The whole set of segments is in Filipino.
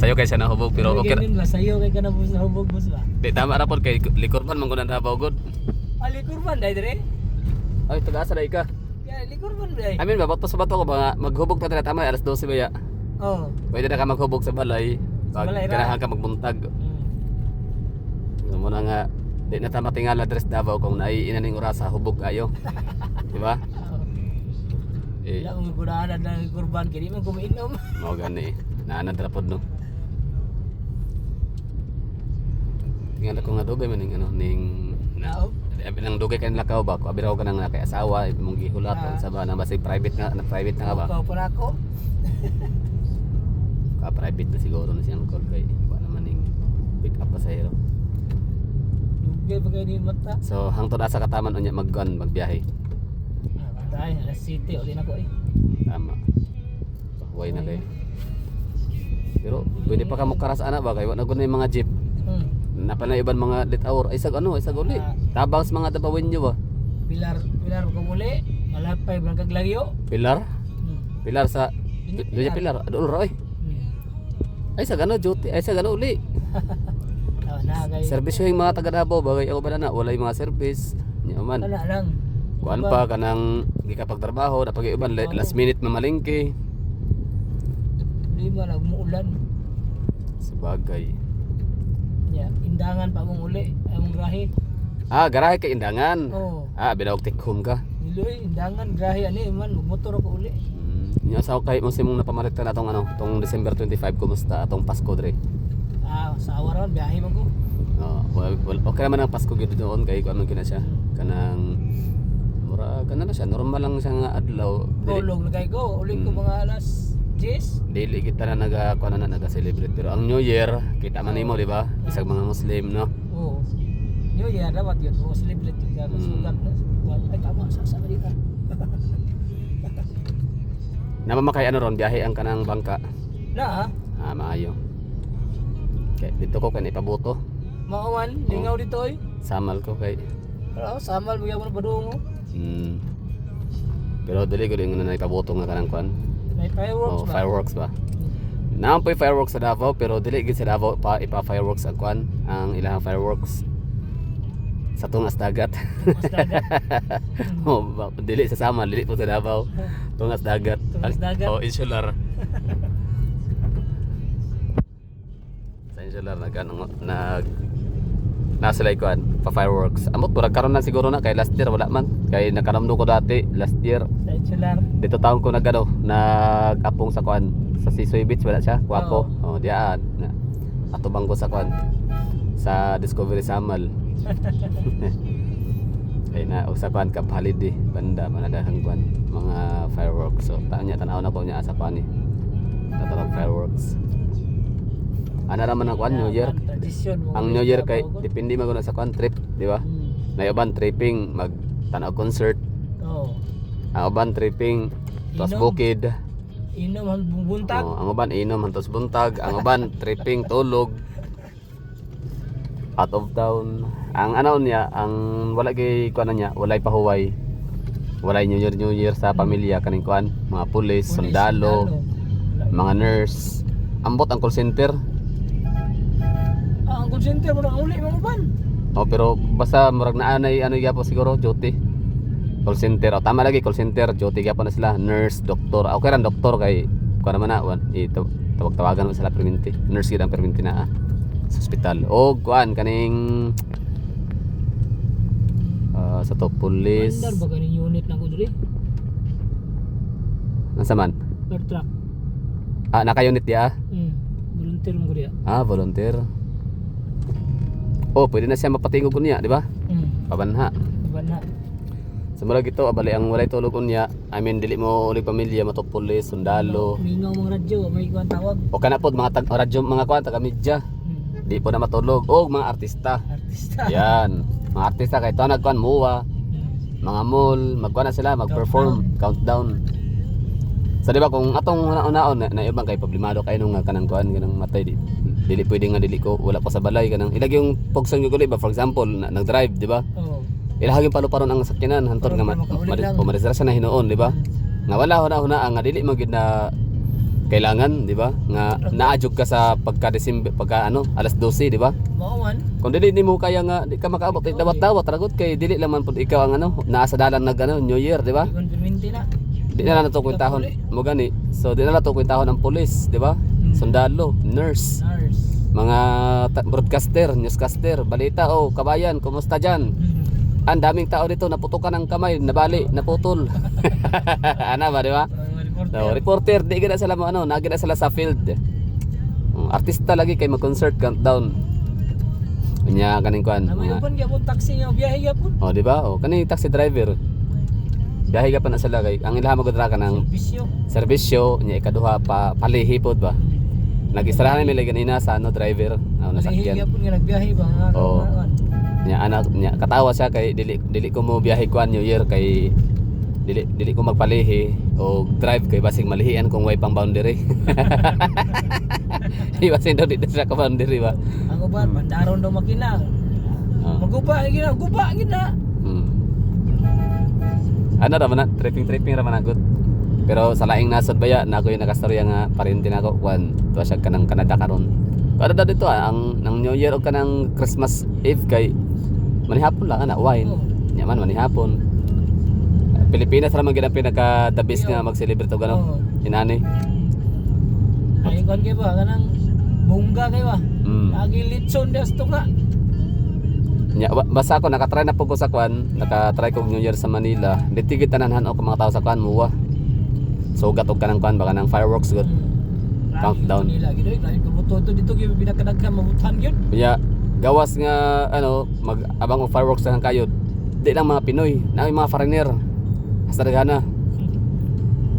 Sayo kay siya nahubog pero okay. Ganun ba sayo kay kana bus na hubog bus ba? Di tama ra pod kay likurban man kunan habaw god. Ali kurban dai dire. Ay taga-asa dai ka. Ya ali kurban dai. I mean bato sa bato ko ba maghubog ta dira tama alas 12 ba ya. Oh. Pwede na ka maghubog sa balay. Sa balay ra. Ganahan ka magbuntag. Hmm. Mo na nga di na ta matingala dress Davao kung naay inaning orasa hubog kayo. Di ba? Eh, Wala mong gudaan na kurban kini man kumiinom. mao gani. Naanad ra pod no. Tingala ko nga dugay man ning ano ning Nao. nang dugay kay lakaw ba ko abiraw ka nang nakay asawa imong gihulat sa ba na basig private na private na ka ba? Ikaw para ako. Ka private na siguro na siyang call kay ba naman ning pick up pasahero. Dugay ba kayo ni mata? So hangtod asa kataman unya magbiyahe. Dai, alas city uli na ko eh. Tama. Pahuway na kay. Pero pwede pa ka mo karas ana ba kay wala na yung mga jeep. Napanay iban mga lit hour ay sag ano, ay sag uli. Tabang sa mga dabawin nyo ba? Pilar ko muli. Malapay bang kaglagyo. Pilar? Pilar sa Doya Pilar, adol ra oy. Ay sag ano duty, ay sag ano uli. Na kay. Serbisyo yung mga taga Davao ba kay ako ba na walay mga service. Nya man. Kana lang. Kuan pa kanang di ka pagtrabaho, napag iban last minute mamalingke. Di ba nagmuulan? Sabagay. Ya, indangan pa mong uli, among grahe. Ah, garahe kay indangan. Oh. Ah, binawag take home ka. Niloy, indangan grahe ani man motor ako uli. Yung asaw kay mo simong napamalit ka na atong ano, tong December 25 kumusta atong Pasko dre. Ah, sa awaran biyahe man ko. Well, okay naman ang Pasko gid doon kay kuan man kina siya. Kanang mura kana na siya, normal lang siya nga adlaw. Tulog na kay ko, uli ko mga alas 10. Dili kita na kuan na naga-celebrate pero ang New Year kita man nimo di ba? Isang mga Muslim no. Oo. New Year dapat yun, mo celebrate yung gano'n sugat na. Ay tama, sasa ka dito. Namamakay ano ron biyahe ang kanang bangka. Na ha? Maayo. Kay dito ko kay ipabuto. Maawan, lingaw dito eh. Samal ko kay Pero samal, bigyan mo na badungo. Pero dili ko din na ipabuto nga kanang kuan. May fireworks Oh, ba? fireworks ba? Naampoy fireworks sa Davao pero dili gid sa Davao pa ipa-fireworks ang kuan, ang ilang fireworks sa tungas dagat. Tungas dagat. Oh, dili sa Samal, dili po sa Davao. Tungas dagat. Tungas dagat. Oh, insular. Sa insular nag nasa like kuan pa fireworks. Amot murag karon na siguro na kay last year wala man. Kay nakaramdam ko dati last year. Sa insular. Dito taon ko nag-apong sa kuan sa Sisoy Beach wala siya, Kuapo. Oh, diyan. Atubang ko sa kuan sa Discovery Samal. Ay na og sa kuan Camp Holiday banda manadahang kuan mga fireworks. So tanya tanaw na ko niya sa kuan ni. Tatawag fireworks. Ana raman ang kuan New Year. Ang New Year kay depende maguna sa kuan trip, di ba? Na uban tripping mag tanaw concert. Oo. Ang uban tripping tos Inom. bukid. Inom ang buntag. Oh, ang uban inom hantos buntag, ang uban tripping tulog. Out of town. Ang ano niya, ang wala kay kuan niya, walay pahuway. Walay New Year sa pamilya kaning kuan, mga pulis, sundalo, mga nurse. Ambot ang call center. Ang call center mo na uli mga ban. Oh, pero basta murag naanay ano gyapon siguro duty. Call center. Oh, tama lagi call center, duty gyapon na sila, nurse, doktor. Okay ran doktor kay kuan naman na tawag-tawagan mo sila permanente. Nurse gid ang permanente na sa hospital. O kuan kaning sa to police. Andar ba kaning unit na ko diri? Nasa man? Per truck. Naka-unit dia. Volunteer mo ko diya. Volunteer. Oh, pwede na siya mapatingog niya, di ba? Pabanha. Banha. Sa mula gito, abali ang walay tulog unya. I mean, dili mo ulit pamilya, mato pulis, sundalo. Mingaw mga radyo, may kuan tawag. O kana pod mga radyo, mga kuan taga media. Di po na matulog. O mga artista. Artista. Yan. Mga artista kay to nagkuan muwa. Mga mall, magkuan na sila, mag-perform, countdown. So di ba kung atong una-unaon na ibang kay problemado kay nung kanang kuan kanang matay dili pwede nga dili ko wala ko sa balay kanang ilagi yung pogsang gyud ba for example nag-drive di ba? Oo. Ilahagin paluparon ang sakyanan hantod nga pumaresra siya na hinuon di ba? Nga wala huna nga dili magid na kailangan, di ba? Nga naadjog ka sa pagka alas 12, di ba? Mao man. Kung dili nimo kaya nga di ka makaabot dawat-dawat ragot kay dili lang man pud ikaw ang naa sa dalan New Year, di ba? Igon perminti na. Di na nato kwentahon mo gani. So di na nato kwentahon ang pulis, di ba? Sundalo, nurse, Nurse. mga broadcaster, newscaster, balita, oh, kabayan, kumusta dyan? Ang daming tao dito, naputukan ng kamay, nabali, naputol. Ano ba, di ba? So, reporter, di gina sila mo, nagina sila sa field. Artista lagi kay mag-concert countdown. Kanya, kaning kuan. Namayupan gyapon taxi nga biyahe gyapon. Oh, di ba? Oh, kaning taxi driver. Biyahe ka pa na sila kay ang ilaha magudra ka ng Bisyo. serbisyo, nya ikaduha pa palihipod ba? Nag-istirahan mi lagi kanina sa driver, Nasakyan. nasakyan. Gyapon nga nagbiyahe ba nga. Oo. Nya anak nya katawa siya kay dili ko mo biyahe kuan New Year kay dili ko magpalihi o drive kay basig malihian kung way pang boundary. Iwasin daw dito sa boundary ba. Ang uban bandaron daw makina. Maguba gina, guba gina. Ano ra man na tripping ra man agud. Pero sa laing nasod baya na ako yung nakastorya nga parinti nako kuan tuwa siya kanang Canada karon. Kada dito ang New Year o kanang Christmas Eve kay manihapon lang ana wine. Nya man manihapon. Pilipinas ra man gid ang pinaka the best nga mag-celebrate og ano. Inani. Ay kon kay ba kanang bungga kay ba? Lagi litson das to nga. Nya basta ako nakatry na pud ko sa kuan, nakatry ko New Year sa Manila. Ditigit tanan og mga tao sa kuan muwa. Sugat og kanang kuan baka nang fireworks good. Countdown. Nila gid lain kabuto dito gyud pinakadaghan mabutan gyud. Kaya gawas nga mag-abang og fireworks lang kayo. Di lang mga Pinoy, na mga foreigner. Hasta daghana.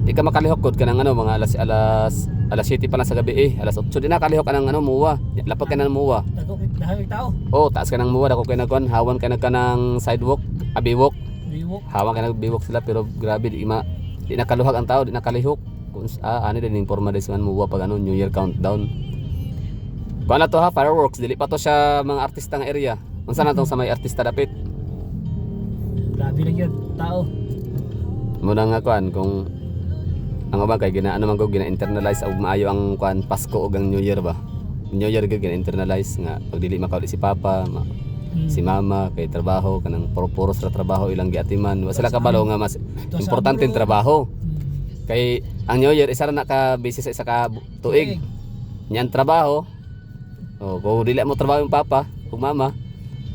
Di ka makalihok gud kanang mga alas 7 pa lang sa gabi alas 8 di na kalihok ka ng muwa. Lapag ka ng muwa. Dagko tao. Oh, taas ka ng muwa dako kay nagkuan, hawan ka ng sidewalk, biwok. Biwok. Hawan ka ng biwok sila pero grabe di nakaluhag ang tao, di nakalihok. Kung ani din informa din muwa pag New Year countdown. Kuan na to ha, fireworks dili pa to siya mga artista nga area. Unsa na tong sa may artista dapit? Grabe lang yun, tao. Muna nga kuan kung ang uban kay gina-internalize og maayo ang kuan Pasko ug ang New Year ba. New Year gyud gina-internalize nga pag dili makauli si papa, si mama kay trabaho kanang puro sa trabaho ilang giatiman. Wa sila kabalo nga mas importante ang trabaho. Kay ang New Year isa ra na ka busy sa isa ka tuig. Nyan trabaho. Oh, kung dili mo trabaho yung papa ug mama,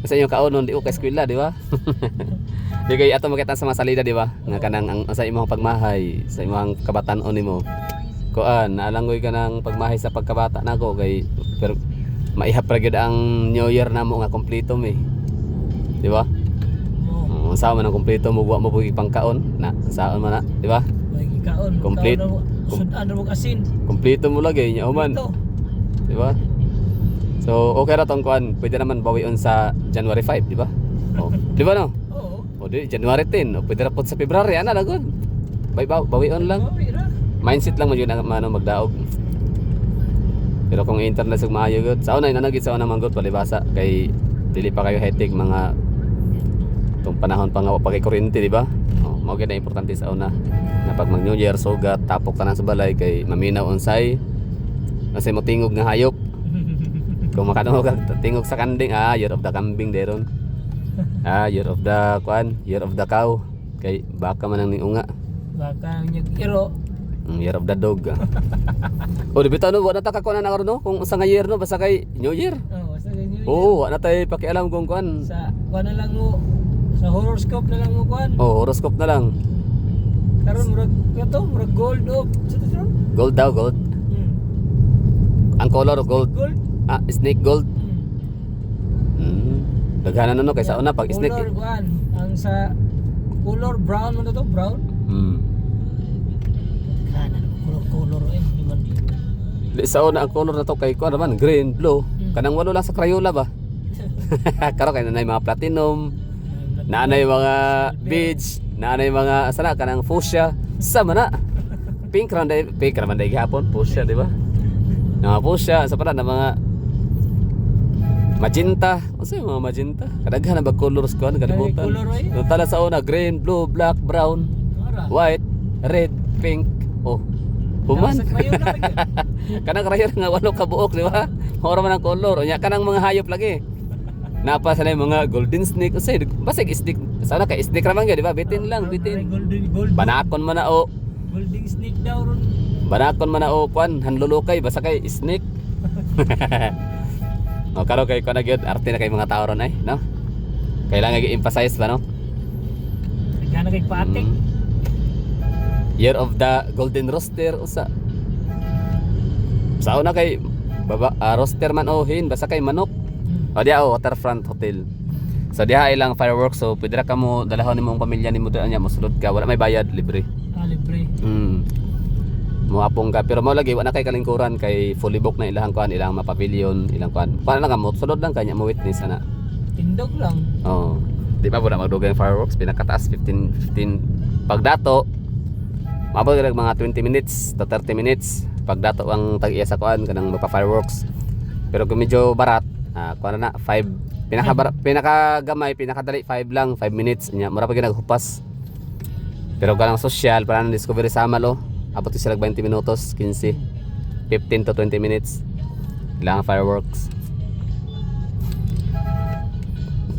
kasi yung kaunon di ko ka eskwela, di ba? Di kay ato makita sa mga salida, di ba? Nga kanang ang sa imong pagmahay, sa imong kabatan-on nimo. Kuan, naalangoy ka ng pagmahay sa pagkabata nako kay pero maihap ra gyud ang New Year namo nga kompleto mi. Di ba? Unsa man ang kompleto mo wa mo pugi pangkaon na saan man na, di ba? Lagi kaon. Complete. Sudan mo asin. Kompleto mo lagi nya human. Di ba? So okay ra tong kuan, pwede naman bawion sa January 5, di ba? Oh, di ba no? Oo. O di January 10, o pwede ra pod sa February ana lagod. Bawion lang. Mindset lang mo yun ang magdaog. Pero kung internet sa maayo gud, sa una nanagid sa una man gud palibasa kay dili pa kayo hectic mga tong panahon pa nga pa kay kuryente, di ba? Oh, mao gyud na importante sa una. Na pag mag New Year sugat tapok tanan sa balay kay maminaw unsay kasi mo tingog nga hayop. Kung makadungog tingog sa kanding, year of the kambing deron. Year of the year of the cow. Kay baka man ang niunga. Baka nyag iro. Year of the dog. O di bitaw no, wala ta kakuan na karon no kung sa nga year no basta kay New Year. Oo, basta kay New Year. Oo, wala tay pakialam kung kuan. Sa kuan na lang mo, sa horoscope na lang mo kuan. Oh, horoscope na lang. Karon murag gold of. Sa to? Gold daw, gold. Ang color gold. Gold. Snake gold. Daghanan no kaysa una pag snake. Color kuan. Ang sa color brown mo to, brown. Kanan color man. Sa una ang color na to kay kuan naman green, blue. Kanang walo lang sa Crayola ba? Karon kay nanay mga platinum, nanay mga beige, nanay mga sana kanang fuchsia, sama na. Pink ra man day gihapon, fuchsia, di ba? Mga fuchsia sa pala na mga magenta. Ano yung mga magenta? Kadaghan na ba colors ko? Kalimutan. Yung tala sa una, green, blue, black, brown, white, red, pink. Oh, Human. Sa krayon na lagi. Kanang krayon nga walo ka buok, di ba? Ora man ang kolor. Unya kanang mga hayop lagi. Napa sa mga golden snake usay basig snake. Sana kay snake ra man gyud, di ba? Bitin lang, bitin. Golden. Banakon man na o. Golden snake daw ron. Banakon man na o kwan, hanlulukay basta kay snake. O karo kay kuan gyud arte na kay mga tao ron ay, no? Kailangan i-emphasize ba no? Nagana kay patik. Year of the Golden Rooster usa. Sa una kay roaster man ohin basta kay manok. O diya Waterfront Hotel. So diha ilang fireworks, so pwede ra ka mo dalahon nimong pamilya nimo diha nya mosulod ka, wala may bayad, libre. Libre. Muapong ka pero mo lagi wala kay kalingkuran kay fully book na ilang kuan, ilang mapavilion, ilang kuan. Paano lang ka mo sulod lang kanya mo witness ana. Tindog lang. Oh. Di ba wala magdugay ang fireworks, pinakataas 15 pagdato. Mabot ka mga 20 minutes to 30 minutes pagdato ang tag-iya sa kuan kanang magpa-fireworks. Pero kung medyo barat, kuan na 5 pinakagamay, pinakadali 5 lang, 5 minutes nya mura pa ginaghupas. Pero kanang social para nang discovery sa Amalo, abot sila 20 minutos, 15 to 20 minutes lang fireworks.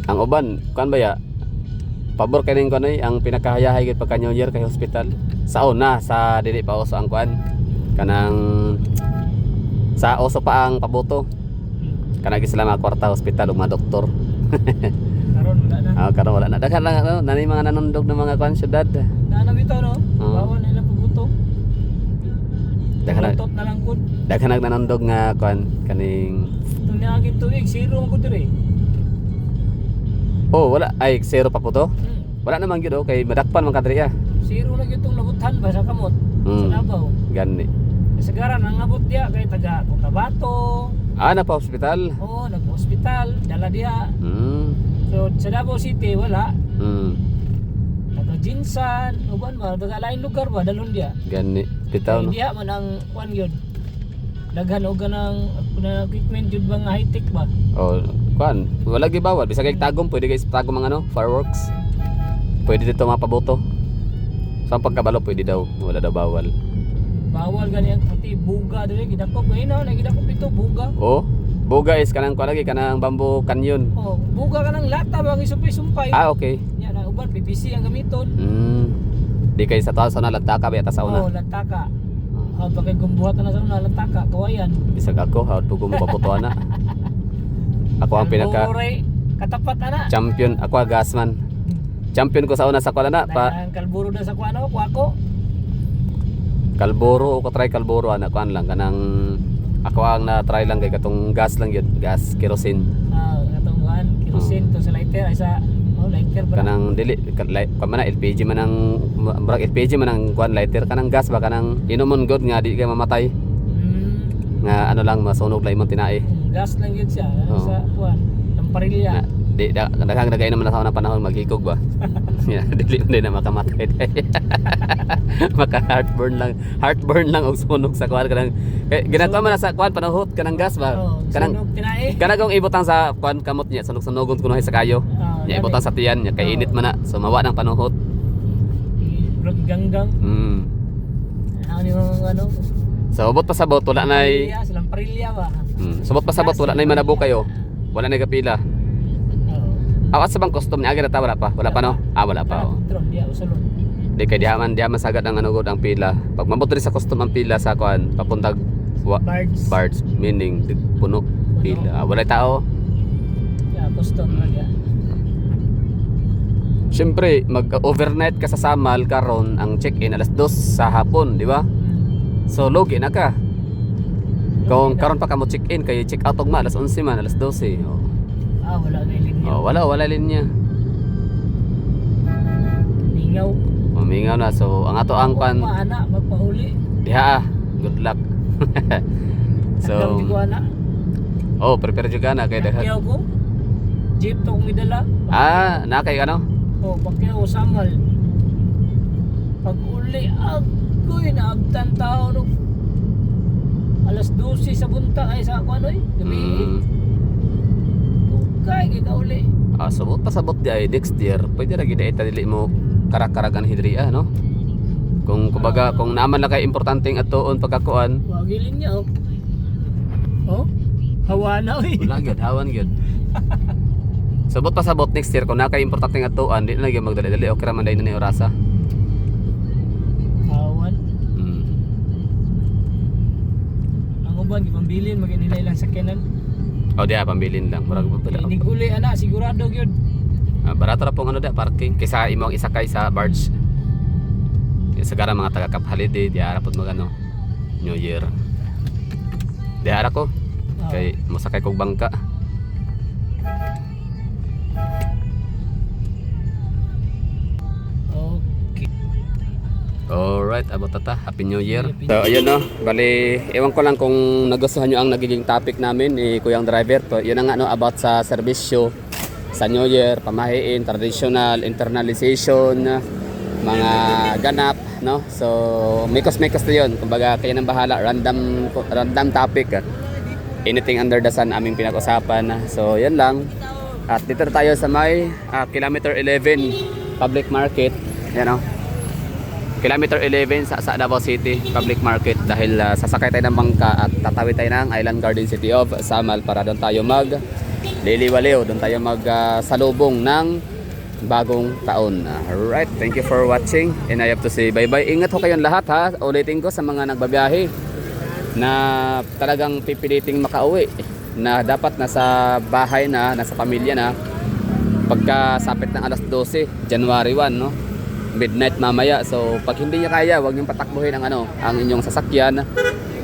Ang uban, kuan ba ya? Pabor kaning kuan ay ang pinakahayahay gid pagka New Year kay hospital. Sa una sa dili pa uso ang kuan kanang sa uso pa ang paboto. Kanang sila mga kwarta hospital ug mga doktor. Karon wala na. Karon wala na. Daghan lang ano, nani mga nanundog ng mga kuan syudad. Naana bitaw no. Bawal nila pabuto. Daghan na lang pud. Daghan nanundog nga kuan kaning Tunyagin tuig zero ko dire. Oh, wala ay zero pa po to. Wala naman gyud kay madakpan man kadri ah. Zero na gyud tong nabutan ba sa kamot. Sa Davao. Gani. Kasagaran ang abot diya kay taga Cotabato. Na pa hospital. Oo, nag-hospital, dala diha. So sa Davao City wala. Taga Jinsan, uban ba taga lain lugar ba dalon diya. Gani. Bitaw no. Diha man ang kuan gyud. Daghan og ganang equipment jud ba nga high-tech ba? Oh, kuan, wala gi bawal. Bisag kay tagom, pwede guys tagom ang ano, fireworks. Pwede dito mapaboto. Sa pagkabalo pwede daw, wala daw bawal. Bawal gani ang pati buga diri gidakop gayna na gidakop dito buga. Oh, buga is kanang kuan lagi kanang bamboo canyon. Oh, buga kanang lata ba gisumpay-sumpay. Okay. Nya na uban PVC ang gamiton. Di kay sa taas na lantaka ba sa una. Oh, lantaka. Bakit gumbuhat na sa una lantaka kawayan. Bisag ako how to gumapaputo na. Ako ang pinaka katapat ana. Champion, ako ang gasman. Champion ko sa una sa kuan na pa. Ang kalburo na sa kuano, kuako. Kalboro ko try kalboro ana kuan lang kanang ako ang na try lang kay katong gas lang yun, gas kerosene. Katong kuan, kerosene to sa lighter ay sa lighter ba? Kanang dili kuan man LPG man ang murag LPG man ang kuan lighter kanang gas ba kanang inumon god nga di kay mamatay. Nga ano lang masunog lang imong tinae. Gas lang yun siya sa kuan, lamparilya. Di daghang nagay naman sa unang panahon maghikog ba. Dili na makamatay. Maka heartburn lang og sunog sa kuan kanang ginagawa man sa kuan panahot kanang gas ba. Kanang tinae. Kanang ibutang sa kuan kamot niya sunog-sunogon kuno sa kayo. Nya ibutang sa tiyan nya kay init man na so mawa nang panahot. Brog ganggang. Ano so ubot pa sabot wala nay. Sa lamparilya ba. Subot pa sabot wala nay manabo kayo. Wala nay kapila. Awas sa bang custom niya agad wala pa. Wala pa no? Wala pa. Di kay diha man sagad ang ano god ang pila. Pag mabot rin sa custom ang pila sa kuan papuntag barge meaning puno pila. Wala tao. Custom na diya. Siyempre mag-overnight ka sa Samal karon ang check-in alas 2 sa hapon, di ba? So logi na ka. Kung karon pa ka mo check-in kay check out ugma alas 11 man, alas 12. Wala na linya. Wala linya. Mingaw. Mingaw na. So ang ato ang pan ana magpahuli. Diha. Good luck. So prepare jud na kay daghang. Pakyaw ko. Jeep to kong idala. Na kay ano? Pakyaw Samal. Pag uli agoy naabtan tao no. Alas 12 sa bunta ay sa kuno gabi. Kay uli. Sabot pasabot di ay Dexter. Pwede ra gid ita dili mo karak-karagan hidriya no. Kung kumbaga, kung naman na kay importanteng atuon pagkakuan, Wagilin niya, oh. Oh? Hawa na, eh. wala gyud, hawan gyud. Subot pa sabot next year kung nakay importanteng atuan, di na gyud magdali-dali okay ra man dai na ni orasa. Hawan. Mm. Ang uban, gipambilin, maginilay lang sakyanan. O diya pambilin lang, murag Inig uli, ana, sigurado yun. barato ra pong ano da parking kaysa imong isakay sa barge. Sagara mga taga Cap Holiday, di ara pod magano New Year. Di ara ko kay mosakay kog bangka. Okay. Alright, abot tata. Happy New Year. So, ayun no. Bali, ewan ko lang kung nagustuhan nyo ang nagiging topic namin ni Kuyang Driver. So, yun ang ano, about sa serbisyo sa New Year, pamahiin, traditional, internalization, mga ganap, no? So, mikos-mikos na yun. Kumbaga, kayo nang bahala. Random topic. Anything under the sun aming pinag-usapan. So, yan lang. At dito na tayo sa may kilometer 11 public market. Yan no. Kilometer 11 sa Davao City Public Market dahil sasakay tayo ng bangka at tatawid tayo ng Island Garden City of Samal para doon tayo mag liliwaliw, doon tayo mag salubong ng bagong taon. Alright, thank you for watching and I have to say bye bye. Ingat ho kayong lahat ha. Ulitin ko sa mga nagbabiyahe na talagang pipiliting makauwi, na dapat nasa bahay na, nasa pamilya na pagkasapit ng alas 12 January 1, no? Midnight mamaya. So pag hindi niya kaya, huwag niyong patakbuhin ang inyong sasakyan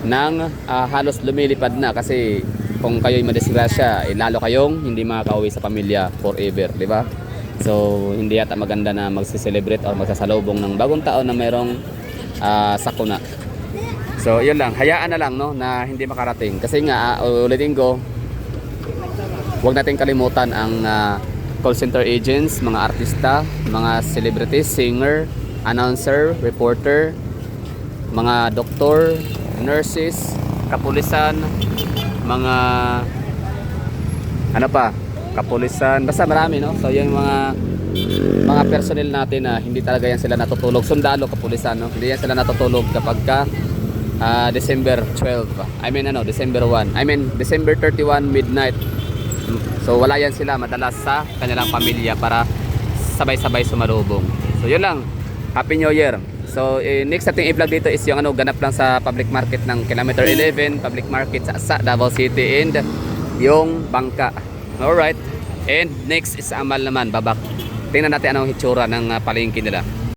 nang halos lumilipad na, kasi kung kayo'y madisgrasya, lalo kayong hindi makakauwi sa pamilya forever, di ba? So hindi yata maganda na magse-celebrate or magsasalubong ng bagong taon na mayroong sakuna. So yun lang, hayaan na lang no na hindi makarating, kasi nga ulitin ko, huwag natin kalimutan ang call center agents, mga artista, mga celebrities, singer, announcer, reporter, mga doktor, nurses, kapulisan, mga ano pa, kapulisan, basta marami no. So yung mga personnel natin na hindi talaga yan sila natutulog, sundalo, kapulisan no, hindi yan sila natutulog kapag ka December 12, December 1, December 31 midnight. So wala yan sila madalas sa kanilang pamilya para sabay-sabay sumalubong. So yun lang. Happy New Year. So next nating i-vlog dito is yung ganap lang sa public market ng kilometer 11 public market sa Davao City and yung bangka. Alright. And next is Amal naman, babak. Tingnan natin anong hitsura ng palengke nila.